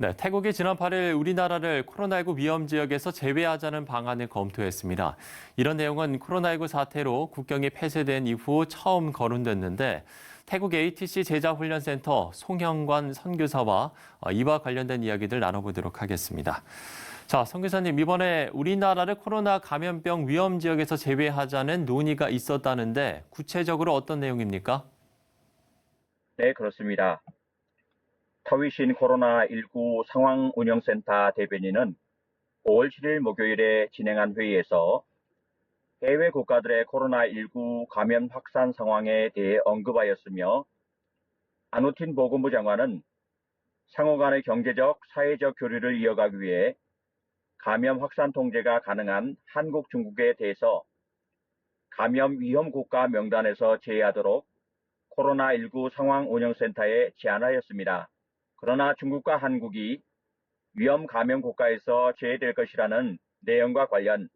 네, 태국이 지난 8일 우리나라를 코로나19 위험 지역에서 제외하자는 방안을 검토했습니다. 이런 내용은 코로나19 사태로 국경이 폐쇄된 이후 처음 거론됐는데 태국 ATC 제자훈련센터 송형관 선교사와 이와 관련된 이야기들 나눠보도록 하겠습니다. 자, 선교사님, 이번에 우리나라를 코로나 감염병 위험 지역에서 제외하자는 논의가 있었다는데 구체적으로 어떤 내용입니까? 네, 그렇습니다. 터위신 코로나19 상황운영센터 대변인은 5월 7일 목요일에 진행한 회의에서 해외 국가들의 코로나19 감염 확산 상황에 대해 언급하였으며 아누틴 보건부 장관은 상호 간의 경제적, 사회적 교류를 이어가기 위해 감염 확산 통제가 가능한 한국, 중국에 대해서 감염 위험 국가 명단에서 제외하도록 코로나19 상황운영센터에 제안하였습니다. 그러나 중국과 한국이 위험 감염 국가에서 제외될 것이라는 내용과 관련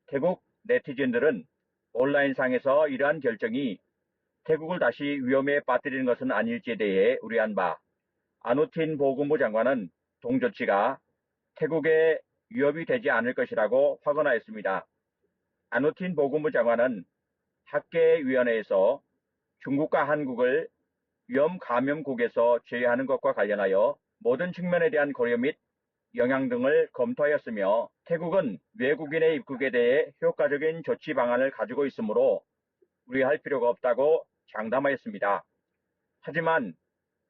태국 네티즌들은 온라인상에서 이러한 결정이 태국을 다시 위험에 빠뜨리는 것은 아닐지에 대해 우려한 바, 아누틴 보건부 장관은 동조치가 태국에 위협이 되지 않을 것이라고 확언하였습니다. 아누틴 보건부 장관은 학계위원회에서 중국과 한국을 위험 감염국에서 제외하는 것과 관련하여 모든 측면에 대한 고려 및 영향 등을 검토하였으며 태국은 외국인의 입국에 대해 효과적인 조치 방안을 가지고 있으므로 우려할 필요가 없다고 장담하였습니다. 하지만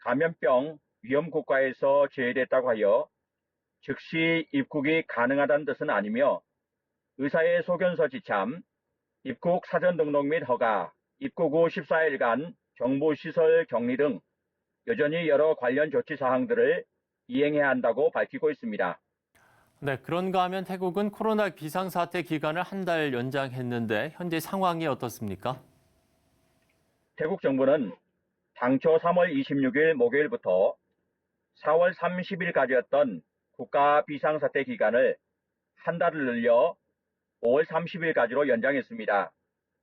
감염병 위험 국가에서 제외됐다고 하여 즉시 입국이 가능하다는 뜻은 아니며 의사의 소견서 지참, 입국 사전 등록 및 허가, 입국 후 14일간 정보시설 격리 등 여전히 여러 관련 조치 사항들을 이행해야 한다고 밝히고 있습니다. 네, 그런가 하면 태국은 코로나 비상사태 기간을 한 달 연장했는데 현재 상황이 어떻습니까? 태국 정부는 당초 3월 26일 목요일부터 4월 30일까지였던 국가 비상사태 기간을 한 달을 늘려 5월 30일까지로 연장했습니다.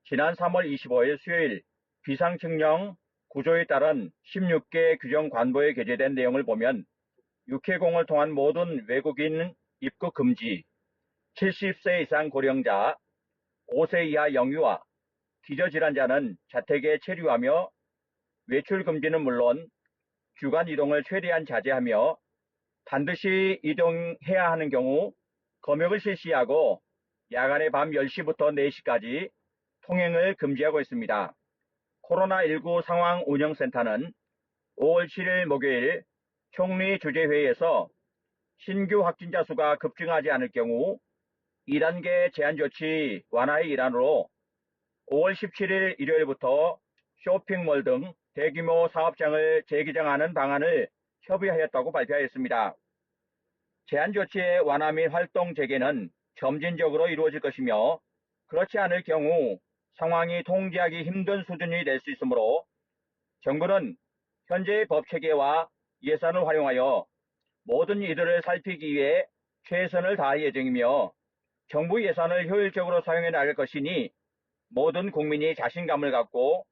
지난 3월 25일 수요일 비상칙령 구조에 따른 16개 규정 관보에 게재된 내용을 보면 육해공을 통한 모든 외국인 입국 금지, 70세 이상 고령자, 5세 이하 영유아, 기저질환자는 자택에 체류하며 외출 금지는 물론 주간 이동을 최대한 자제하며 반드시 이동해야 하는 경우 검역을 실시하고 야간에 밤 10시부터 4시까지 통행을 금지하고 있습니다. 코로나19 상황운영센터는 5월 7일 목요일 총리 주재회의에서 신규 확진자 수가 급증하지 않을 경우 2단계 제한 조치 완화의 일환으로 5월 17일 일요일부터 쇼핑몰 등 대규모 사업장을 재개장하는 방안을 협의하였다고 발표하였습니다. 제한 조치의 완화 및 활동 재개는 점진적으로 이루어질 것이며 그렇지 않을 경우 상황이 통제하기 힘든 수준이 될 수 있으므로 정부는 현재의 법 체계와 예산을 활용하여 모든 이들을 살피기 위해 최선을 다할 예정이며 정부 예산을 효율적으로 사용해 나갈 것이니 모든 국민이 자신감을 갖고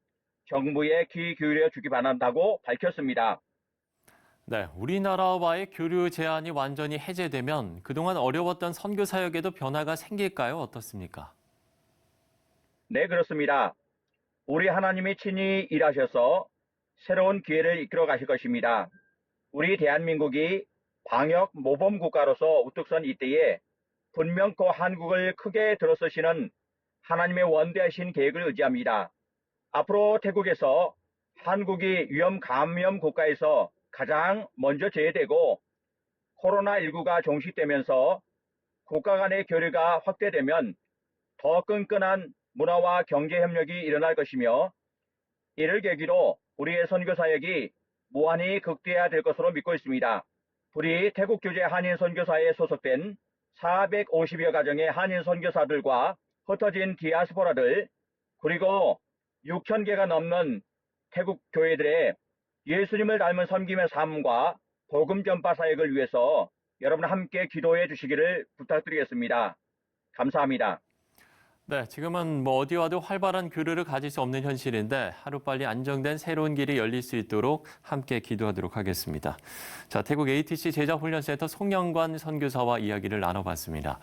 정부에 귀 기울여 주기 바란다고 밝혔습니다. 네, 우리나라와의 교류 제한이 완전히 해제되면 그동안 어려웠던 선교 사역에도 변화가 생길까요? 어떻습니까? 네, 그렇습니다. 우리 하나님이 친히 일하셔서 새로운 기회를 이끌어 가실 것입니다. 우리 대한민국이 방역 모범 국가로서 우뚝 선 이때에 분명코 한국을 크게 들어서시는 하나님의 원대하신 계획을 의지합니다. 앞으로 태국에서 한국이 위험 감염 국가에서 가장 먼저 제외되고 코로나19가 종식되면서 국가 간의 교류가 확대되면 더 끈끈한 문화와 경제 협력이 일어날 것이며 이를 계기로 우리의 선교 사역이 무한히 극대화될 것으로 믿고 있습니다. 우리 태국 교제 한인 선교사에 소속된 450여 가정의 한인 선교사들과 흩어진 디아스포라들 그리고 6천 개가 넘는 태국 교회들의 예수님을 닮은 섬김의 삶과 복음 전파 사역을 위해서 여러분 함께 기도해 주시기를 부탁드리겠습니다. 감사합니다. 네, 지금은 어디 와도 활발한 교류를 가질 수 없는 현실인데 하루빨리 안정된 새로운 길이 열릴 수 있도록 함께 기도하도록 하겠습니다. 자, 태국 ATC 제자훈련센터 송영관 선교사와 이야기를 나눠봤습니다.